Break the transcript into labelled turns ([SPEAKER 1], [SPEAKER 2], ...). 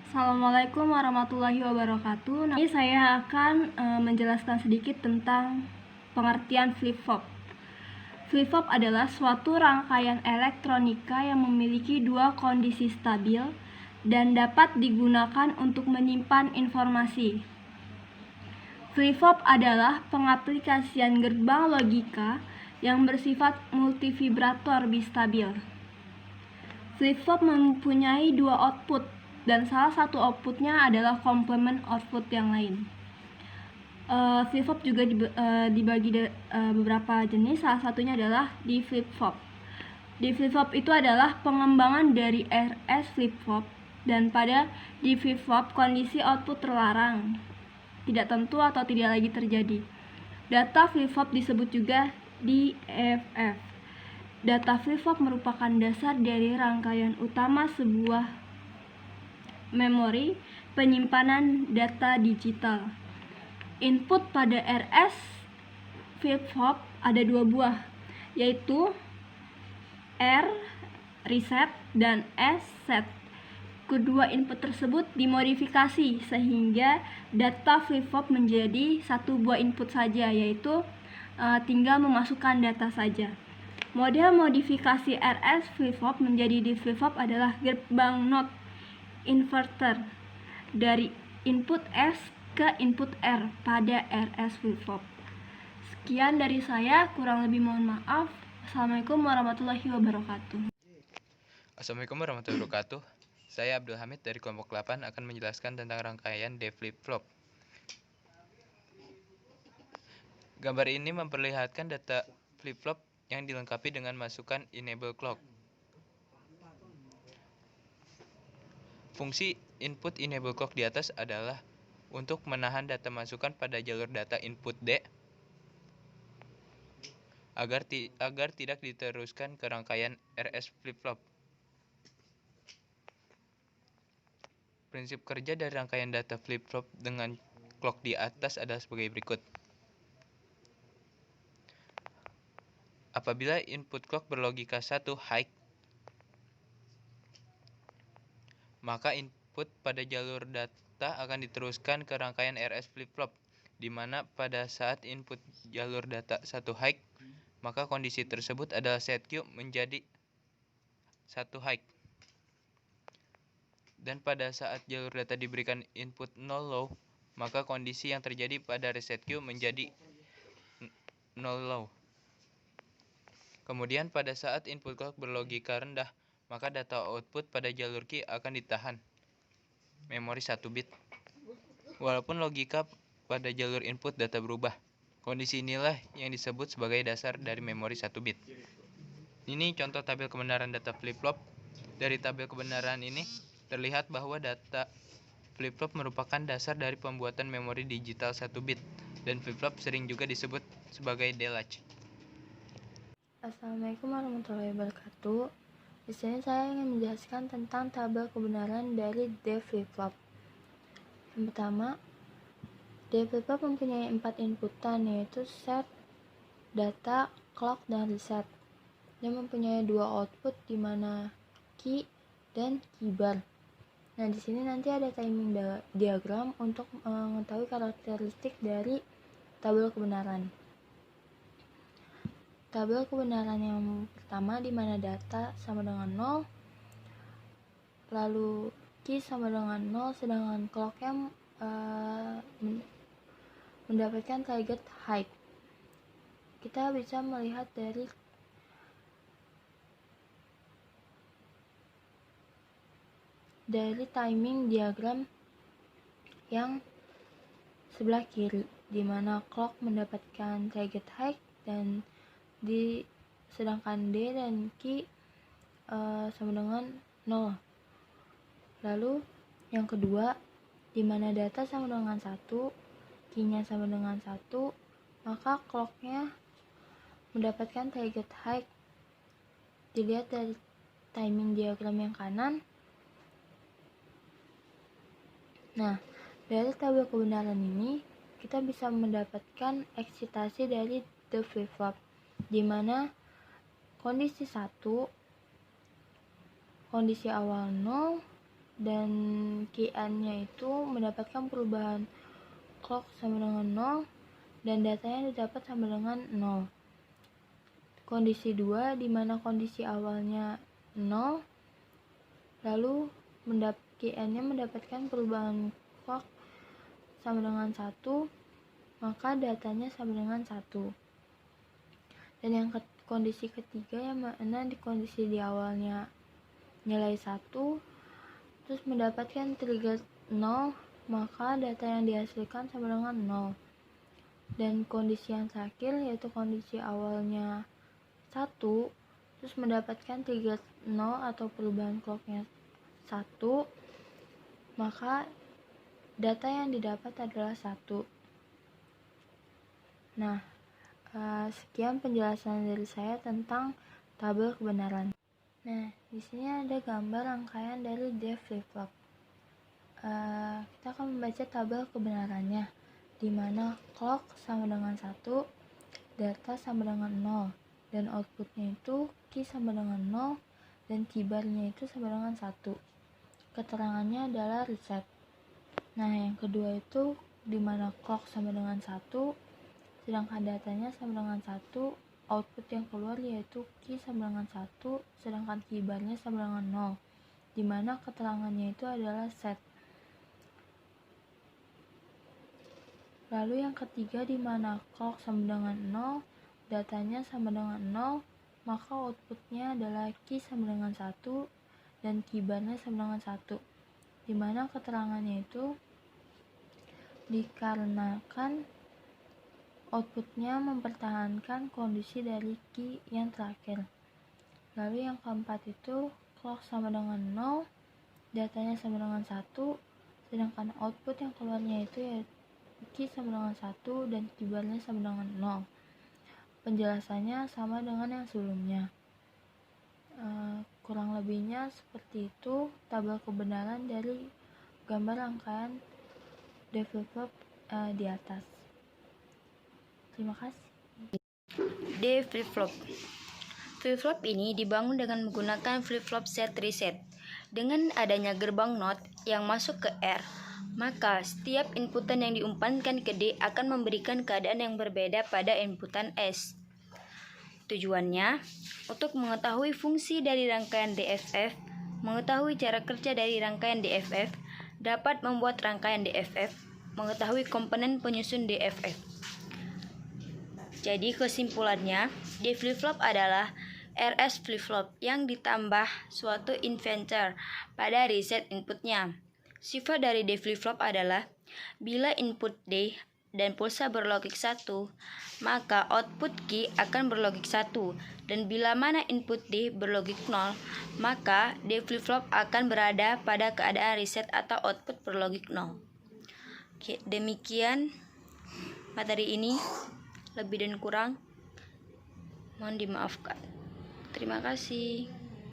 [SPEAKER 1] Assalamualaikum warahmatullahi wabarakatuh. Nah, ini saya akan menjelaskan sedikit tentang pengertian flip-flop. Flip-flop adalah suatu rangkaian elektronika yang memiliki dua kondisi stabil dan dapat digunakan untuk menyimpan informasi. Flip-flop adalah pengaplikasian gerbang logika yang bersifat multivibrator bistabil. Flip-flop mempunyai dua output, dan salah satu outputnya adalah komplement output yang lain. Flip-flop juga dibagi beberapa jenis, salah satunya adalah di flip-flop. Di flip-flop itu adalah pengembangan dari RS flip-flop, dan pada di flip-flop kondisi output terlarang, tidak tentu atau tidak lagi terjadi. Data flip-flop disebut juga DFF. Data flip-flop merupakan dasar dari rangkaian utama sebuah memori penyimpanan data digital. Input pada RS flip-flop ada dua buah, yaitu R reset dan S set. Kedua input tersebut dimodifikasi sehingga data flip-flop menjadi satu buah input saja, yaitu tinggal memasukkan data saja. Model modifikasi RS flip-flop menjadi D flip-flop adalah gerbang NOT inverter dari input S ke input R pada RS flip-flop. Sekian dari saya, kurang lebih mohon maaf. Assalamualaikum warahmatullahi wabarakatuh.
[SPEAKER 2] Assalamualaikum warahmatullahi wabarakatuh. Saya Abdul Hamid dari kelompok 8 akan menjelaskan tentang rangkaian D flip-flop. Gambar ini memperlihatkan data flip-flop yang dilengkapi dengan masukan enable clock. Fungsi input enable clock di atas adalah untuk menahan data masukan pada jalur data input D agar tidak diteruskan ke rangkaian RS flip-flop. Prinsip kerja dari rangkaian data flip-flop dengan clock di atas adalah sebagai berikut. Apabila input clock berlogika 1 high, maka input pada jalur data akan diteruskan ke rangkaian RS flip-flop, di mana pada saat input jalur data 1 high, maka kondisi tersebut adalah set Q menjadi 1 high. Dan pada saat jalur data diberikan input 0 low, maka kondisi yang terjadi pada reset Q menjadi 0 low. Kemudian pada saat input clock berlogika rendah, maka data output pada jalur Q akan ditahan memori 1 bit. Walaupun logika pada jalur input data berubah, kondisi inilah yang disebut sebagai dasar dari memori 1 bit. Ini contoh tabel kebenaran data flip-flop. Dari tabel kebenaran ini terlihat bahwa data flip-flop merupakan dasar dari pembuatan memori digital 1 bit, dan flip-flop sering juga disebut sebagai D-latch.
[SPEAKER 3] Assalamualaikum warahmatullahi wabarakatuh. Di sini saya ingin menjelaskan tentang tabel kebenaran dari D flip-flop. Yang pertama, D flip-flop mempunyai 4 inputan, yaitu set, data, clock, dan reset. Dia mempunyai 2 output, di mana key dan key bar. Nah, di sini nanti ada timing diagram untuk mengetahui karakteristik dari tabel kebenaran. Tabel kebenaran yang pertama di mana data sama dengan 0, lalu key sama dengan 0, sedangkan clocknya mendapatkan target high. Kita bisa melihat dari timing diagram yang sebelah kiri, di mana clock mendapatkan target high dan sedangkan D dan Q sama dengan 0. Lalu yang kedua, di mana data sama dengan 1, Q-nya sama dengan 1, maka clocknya mendapatkan target high. Dilihat dari timing diagram yang kanan. Nah, dari tabel kebenaran ini kita bisa mendapatkan eksitasi dari the flip-flop, di mana kondisi 1, kondisi awal 0, dan key n-nya itu mendapatkan perubahan clock sama dengan 0 dan datanya didapat sama dengan 0. Kondisi 2 di mana kondisi awalnya 0 lalu key n-nya mendapatkan perubahan clock sama dengan 1, maka datanya sama dengan 1. Dan yang kondisi ketiga yang mana di kondisi di awalnya nilai 1 terus mendapatkan trigger 0, maka data yang dihasilkan sama dengan 0. Dan kondisi yang terakhir yaitu kondisi awalnya 1 terus mendapatkan trigger 0 atau perubahan clocknya 1, maka data yang didapat adalah 1. Nah, sekian penjelasan dari saya tentang tabel kebenaran. Nah, di sini ada gambar rangkaian dari D flip-flop. Kita akan membaca tabel kebenarannya, di mana clock sama dengan 1, data sama dengan 0, dan outputnya itu key sama dengan 0, dan keybarnya itu sama dengan 1. Keterangannya adalah reset. Nah, yang kedua itu di mana clock sama dengan 1, sedangkan datanya sama dengan 1, output yang keluar yaitu key sama dengan 1, sedangkan keybarnya sama dengan 0, di mana keterangannya itu adalah set. Lalu yang ketiga di mana clock sama dengan 0, datanya sama dengan 0, maka outputnya adalah key sama dengan 1 dan keybarnya sama dengan 1, di mana keterangannya itu dikarenakan outputnya mempertahankan kondisi dari key yang terakhir. Lalu yang keempat itu clock sama dengan 0, datanya sama dengan 1, sedangkan output yang keluarnya itu ya key sama dengan 1 dan keybarnya sama dengan 0. Penjelasannya sama dengan yang sebelumnya. Kurang lebihnya seperti itu tabel kebenaran dari gambar rangkaian D flip-flop di atas. Terima kasih.
[SPEAKER 4] D flip-flop. Flip-flop ini dibangun dengan menggunakan flip-flop set reset. Dengan adanya gerbang NOT yang masuk ke R, maka setiap inputan yang diumpankan ke D akan memberikan keadaan yang berbeda pada inputan S. Tujuannya untuk mengetahui fungsi dari rangkaian DFF, mengetahui cara kerja dari rangkaian DFF, dapat membuat rangkaian DFF, mengetahui komponen penyusun DFF. Jadi kesimpulannya, D flip-flop adalah RS flip-flop yang ditambah suatu inverter pada reset inputnya. Sifat dari D flip-flop adalah bila input D dan pulsa berlogik 1, maka output key akan berlogik 1, dan bila mana input D berlogik 0, maka D flip-flop akan berada pada keadaan reset atau output berlogik 0. Oke, demikian materi ini. Lebih dan kurang mohon dimaafkan. Terima kasih.